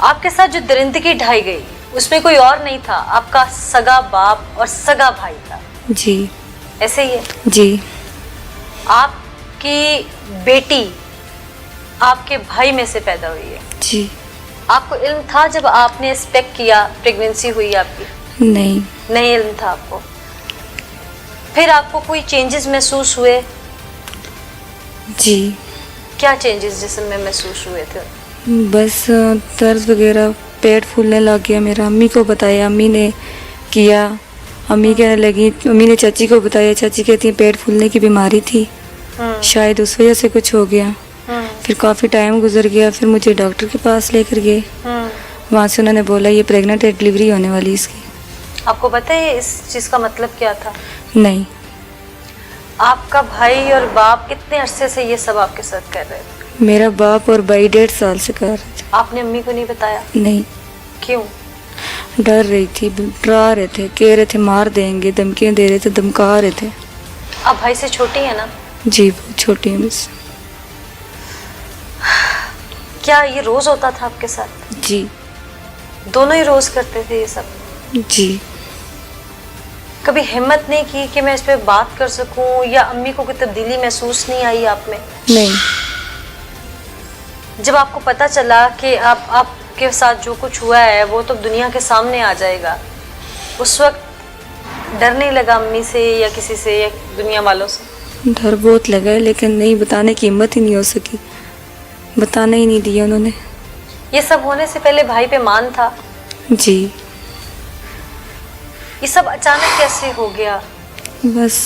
आपके साथ जो दरिंदगी ढाई गई उसमें कोई और नहीं था, आपका सगा बाप और सगा भाई था। जी ऐसे ही है? जी। आपकी बेटी आपके भाई में से पैदा हुई है? जी। आपको इल्म था जब आपने एक्सपेक्ट किया, प्रेगनेंसी हुई आपकी? नहीं। नहीं इल्म था आपको। फिर आपको कोई चेंजेस महसूस हुए? जी। क्या चेंजेस जिस्म में महसूस हुए थे? बस दर्द वगैरह, पेट फूलने लग गया मेरा। अम्मी को बताया, अम्मी ने किया, अम्मी कहने लगी, अम्मी ने चाची को बताया, चाची कहती है पेट फूलने की बीमारी थी, शायद उस वजह से कुछ हो गया। फिर काफ़ी टाइम गुजर गया, फिर मुझे डॉक्टर के पास लेकर गए। वहाँ से उन्होंने बोला ये प्रेग्नेंट है, डिलीवरी होने वाली इसकी। आपको पता है इस चीज़ का मतलब क्या था? नहीं। आपका भाई और बाप कितने अरसे से ये सब आपके साथ कर रहे थे? मेरा बाप और भाई 1.5 साल से कर रहे थे। आपने अम्मी को नहीं बताया? नहीं। क्यों? डर रही थी, डरा रहे थे, कह रहे थे मार देंगे, धमकियाँ दे रहे थे, धमका रहे थे। आप भाई से छोटी है ना? जी बहुत छोटी है मुझसे। क्या ये रोज होता था आपके साथ? जी। दोनों ही रोज करते थे ये सब? जी। कभी हिम्मत नहीं की कि मैं इस पे बात कर सकूं, या अम्मी को कोई तब्दीली महसूस नहीं आई आप में? नहीं। जब आपको पता चला कि आपके साथ जो कुछ हुआ है वो तो दुनिया के सामने आ जाएगा, उस वक्त डर नहीं लगा अम्मी से या किसी से या दुनिया वालों से? डर बहुत लगा है, लेकिन नहीं बताने की हिम्मत ही नहीं हो सकी, बताने ही नहीं दिया उन्होंने। ये सब होने से पहले भाई पे मान था? जी। ये सब अचानक कैसे हो गया? बस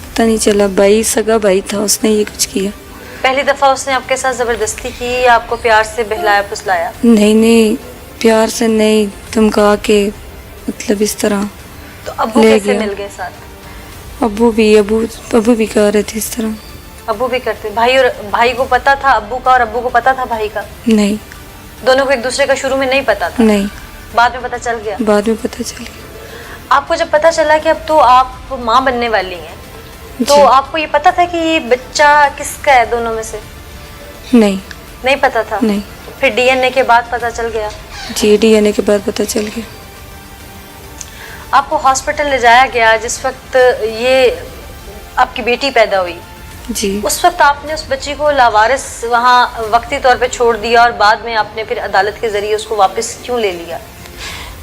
पता नहीं चला, भाई सगा भाई था, उसने ये कुछ किया। पहली दफा उसने आपके साथ जबरदस्ती की या आपको प्यार से बहलाया फुसलाया? नहीं नहीं, प्यार से नहीं, धमका के, मतलब इस तरह। तो अब्बू कैसे मिल गए साथ? अब्बू भी कर रहे थे इस तरह। अब्बू भी करते? भाई को पता था अब्बू का और अब्बू को पता था भाई का? नहीं। दोनों को एक दूसरे का शुरू में नहीं पता था? नहीं। बाद में पता चल गया? बाद में पता चल गया। आपको जब पता चला कि अब तो आप माँ बनने वाली हैं, तो आपको ये पता था कि ये बच्चा किसका है दोनों में से? नहीं। नहीं पता था? नहीं। फिर डीएनए के बाद पता चल गया? जी, डीएनए के बाद पता चल गया। आपको हॉस्पिटल ले जाया गया जिस वक्त ये आपकी बेटी पैदा हुई? जी। उस वक्त आपने उस बच्ची को लावारिस वहाँ वक्ती तौर पे छोड़ दिया और बाद में आपने फिर अदालत के जरिए उसको वापस क्यों ले लिया?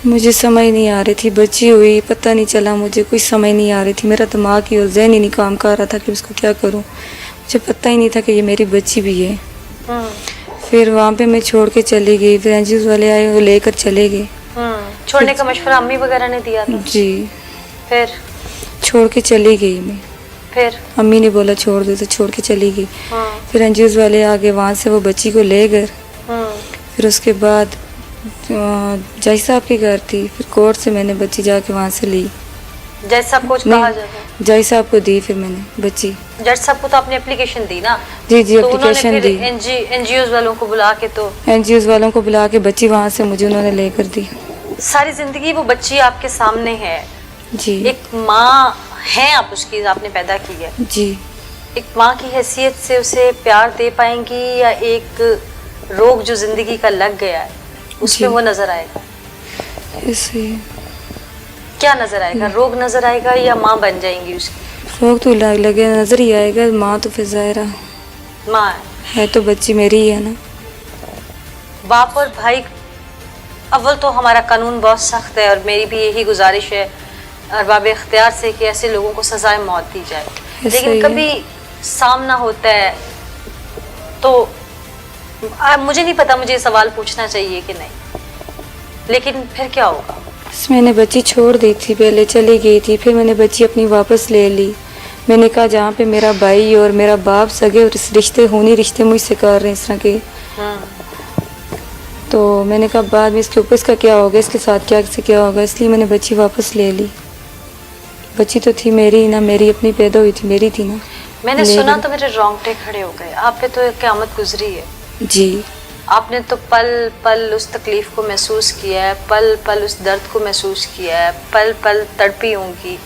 मुझे समझ नहीं आ रही थी, बच्ची हुई, पता नहीं चला, मुझे कोई समझ नहीं आ रही थी, मेरा दिमाग ही और ज़हन ही नहीं काम कर रहा था कि उसको क्या करूं। मुझे पता ही नहीं था कि ये मेरी बच्ची भी है। फिर वहाँ पे मैं छोड़ के चली गई, फिर एनजीओ वाले आए, वो लेकर चले गए। छोड़ने का मशवरा अम्मी वगैरह ने दिया था? जी। फिर छोड़ के चली गई मैं। फिर अम्मी ने बोला छोड़ दे, तो छोड़ के चली गई। फिर एनजीओ वाले आ गए, वहाँ से वो बच्ची को ले गए। फिर उसके बाद जज साहब के घर थी, फिर कोर्ट से मैंने बच्ची जाके वहाँ से ली। जज साहब को कहा जाता है? जज साहब को दी फिर मैंने बच्ची। जज साहब को तो आपने एप्लीकेशन दी ना? जी जी, एप्लीकेशन दी। एनजीओ वालों को बुला के, तो एनजीओ वालों को बुला के बच्ची वहाँ से मुझे उन्होंने लेकर दी। सारी जिंदगी वो बच्ची आपके सामने है। जी। एक माँ है आप उसकी, आपने पैदा की है। जी। एक माँ की हैसियत से उसे प्यार दे पाएंगी या एक रोग जो जिंदगी का लग गया है उसमें वो नजर आएगा? ऐसे क्या नजर आएगा? रोग नजर आएगा या माँ बन जाएंगी उसकी? रोग तो लगे नजर ही आएगा, माँ तो फिर ज़ाहिरा माँ है, तो बच्ची मेरी ही है ना। बाप और भाई, अव्वल तो हमारा कानून बहुत सख्त है और मेरी भी यही गुजारिश है अरबाब इख्तियार से कि ऐसे लोगों को सजाए मौत दी जाए, लेकिन कभी सामना होता है तो मुझे नहीं पता, मुझे सवाल पूछना चाहिए कि नहीं, लेकिन फिर क्या होगा? मैंने बच्ची छोड़ दी थी, पहले चली गई थी, फिर मैंने बच्ची अपनी वापस ले ली। मैंने कहा जहाँ पे मेरा भाई और मेरा बाप सगे रिश्ते मुझसे कर रहे हैं इस तरह के, तो मैंने कहा बाद में इसके ऊपर इसका क्या होगा, इसके साथ क्या होगा, इसलिए मैंने बच्ची वापस ले ली। बच्ची तो थी मेरी ना, मेरी अपनी पैदा हुई थी, मेरी थी ना। मैंने सुना तो मेरे रोंगटे खड़े हो गए। आप पे तो क़यामत गुजरी है। जी। आपने तो पल पल उस तकलीफ को महसूस किया है, पल पल उस दर्द को महसूस किया है, पल पल तड़पी होंगी,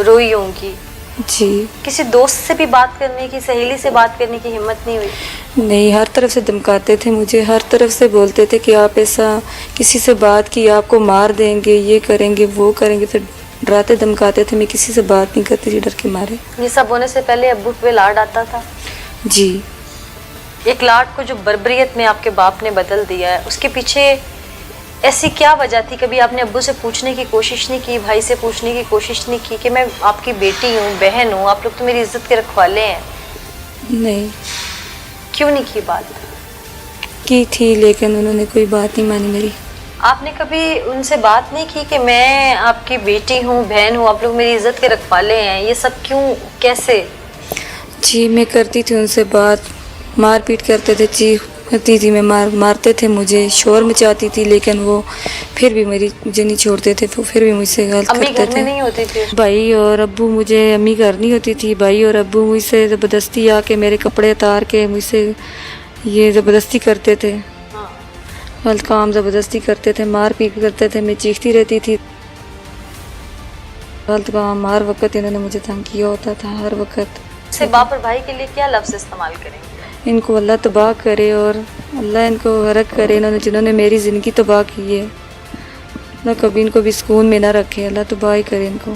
रोई होंगी। جی किसी दोस्त से भी बात करने की, सहेली से बात करने की हिम्मत नहीं हुई? नहीं, हर तरफ से धमकाते थे मुझे, हर तरफ से बोलते थे कि आप ऐसा किसी से बात की आपको मार देंगे, ये करेंगे वो करेंगे, फिर डराते धमकाते थे। मैं किसी से बात नहीं करती थी डर के मारे। ये सब होने से पहले अब्बू पे लाड आता था? जी एक लाड को जो बर्बरियत में आपके बाप ने बदल दिया है, उसके पीछे ऐसी क्या वजह थी? कभी आपने अब्बू से पूछने की कोशिश नहीं की, भाई से पूछने की कोशिश नहीं की कि मैं आपकी बेटी हूँ, बहन हूँ, आप लोग तो मेरी इज्जत के रखवाले हैं? नहीं क्यों नहीं की बात? की थी लेकिन उन्होंने कोई बात नहीं मानी मेरी। आपने कभी उनसे बात नहीं की कि मैं आपकी बेटी हूँ, बहन हूँ, आप लोग मेरी इज्जत के रखवाले हैं? ये सब क्यों, कैसे? जी मैं करती थी उनसे बात, मार पीट करते थे, चीखती थी मैं, मारते थे मुझे, शोर मचाती थी, लेकिन वो फिर भी मुझे नहीं छोड़ते थे, वो फिर भी मुझसे गलत अम्मी करते घर में थे। नहीं होती थी? भाई और अब्बू, मुझे अम्मी घर नहीं होती थी, भाई और अब्बू मुझसे ज़बरदस्ती आके मेरे कपड़े उतार के मुझसे ये ज़बरदस्ती करते थे, हाँ। गलत काम ज़बरदस्ती करते थे, मार पीट करते थे, मैं चीखती रहती थी। गलत काम हर वक्त इन्होंने मुझे तंग किया होता था, हर वक्त। से बाप और भाई के लिए क्या लफ्ज़ इस्तेमाल करेंगे? इनको अल्लाह तबाह करे और अल्लाह इनको हरक करे, इन्होंने जिन्होंने मेरी ज़िंदगी तबाह की है, ना कभी इनको भी सुकून में ना रखे, अल्लाह तबाह ही करे इनको।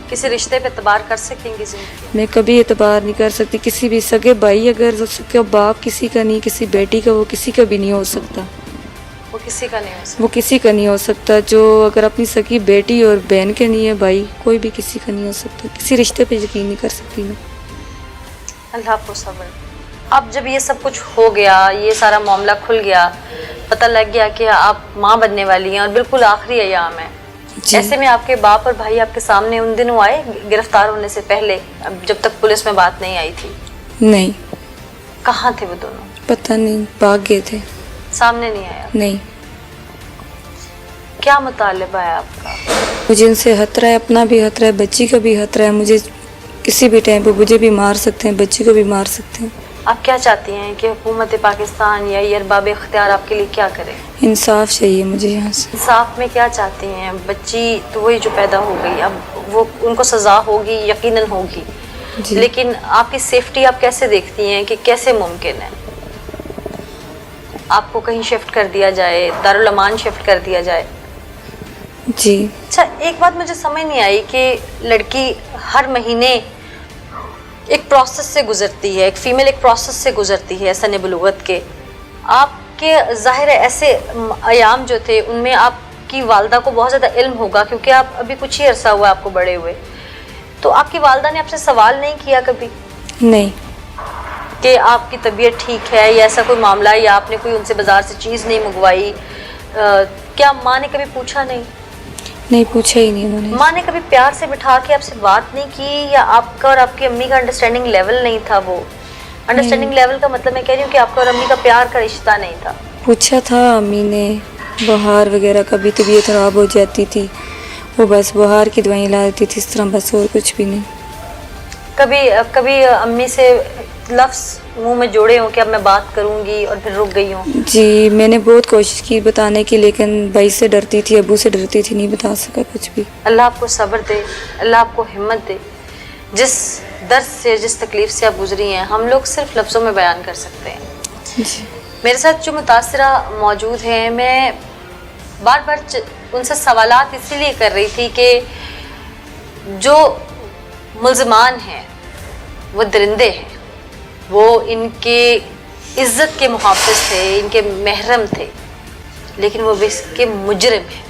किसी रिश्ते पे एतबार कर सकेंगे जिंदगी? मैं कभी एतबार नहीं कर सकती किसी भी सगे भाई, अगर उसका बाप किसी का नहीं, किसी बेटी का, वो किसी का भी नहीं हो सकता, वो किसी का नहीं हो सकता। वो किसी का नहीं हो सकता। जो अगर अपनी सगी बेटी और बहन के नहीं है भाई, कोई भी किसी का नहीं हो सकता, किसी रिश्ते पे यकीन नहीं कर सकती मैं। अल्लाह को सब्र। अब जब ये सब कुछ हो गया, ये सारा मामला खुल गया, पता लग गया कि आप माँ बनने वाली हैं और बिल्कुल आखिरी अयाम है, ऐसे में आपके बाप और भाई आपके सामने उन दिनों आए गिरफ्तार होने से पहले, जब तक पुलिस में बात नहीं आई थी? नहीं। कहाँ थे वो दोनों? पता नहीं, भाग गए थे। सामने नहीं आया? नहीं। क्या मुतालिबा है आपका? मुझे इनसे खतरा है, अपना भी खतरा है, बच्ची का भी खतरा है, मुझे किसी भी टाइम पे मुझे भी मार सकते हैं, बच्ची को भी मार सकते हैं। आप क्या चाहती हैं कि हुकूमत पाकिस्तान या ये अरबाब इख्तियार आपके लिए क्या करे? इंसाफ चाहिए मुझे यहाँ से। इंसाफ में क्या चाहती हैं? बच्ची तो वही जो पैदा हो गई, अब वो उनको सज़ा होगी, यकीनन होगी, लेकिन आपकी सेफ्टी आप कैसे देखती हैं कि कैसे मुमकिन है आपको कहीं शिफ्ट कर दिया जाए, दारुल अमान शिफ्ट कर दिया जाए? जी। अच्छा, एक बात मुझे समझ नहीं आई कि लड़की हर महीने एक प्रोसेस से गुजरती है, एक फ़ीमेल एक प्रोसेस से गुजरती है सने बलूगत के। आपके ज़ाहिर है ऐसे अयाम जो थे उनमें आपकी वालदा को बहुत ज़्यादा इल्म होगा, क्योंकि आप अभी कुछ ही अरसा हुआ आपको बड़े हुए, तो आपकी वालदा ने आपसे सवाल नहीं किया कभी? नहीं। कि आपकी तबीयत ठीक है या ऐसा कोई मामला है, या आपने कोई उनसे बाज़ार से चीज़ नहीं मंगवाई? क्या माँ ने कभी पूछा नहीं? नहीं, पूछा ही नहीं उन्होंने। माँ ने कभी प्यार से बिठा के आपसे बात नहीं की, या आपका और आपकी अम्मी का अंडरस्टैंडिंग लेवल नहीं था? वो अंडरस्टैंडिंग लेवल का मतलब मैं कह रही हूँ कि आपका और अम्मी का प्यार का रिश्ता नहीं था। पूछा था अम्मी ने, बुखार वगैरह कभी तबीयत ख़राब हो जाती थी, वो बस बुखार की दवाई ला देती थी, इस तरह, बस और कुछ भी नहीं। कभी अम्मी से लफ्ज़ मुंह में जोड़े हों कि अब मैं बात करूंगी और फिर रुक गई हूँ? जी मैंने बहुत कोशिश की बताने की, लेकिन भाई से डरती थी, अबू से डरती थी, नहीं बता सका कुछ भी। अल्लाह आपको सब्र दे, अल्लाह आपको हिम्मत दे। जिस दर्द से, जिस तकलीफ़ से आप गुजरी हैं, हम लोग सिर्फ लफ्ज़ों में बयान कर सकते हैं। जी। मेरे साथ जो मुतासिरा मौजूद हैं, मैं बार बार उनसे सवालात इसीलिए कर रही थी कि जो मुल्ज़मान हैं वो दरिंदे हैं, वो इनके इज़्ज़त के मुहाफ़िज़ थे, इनके महरम थे, लेकिन वो इसके मुजरिम हैं।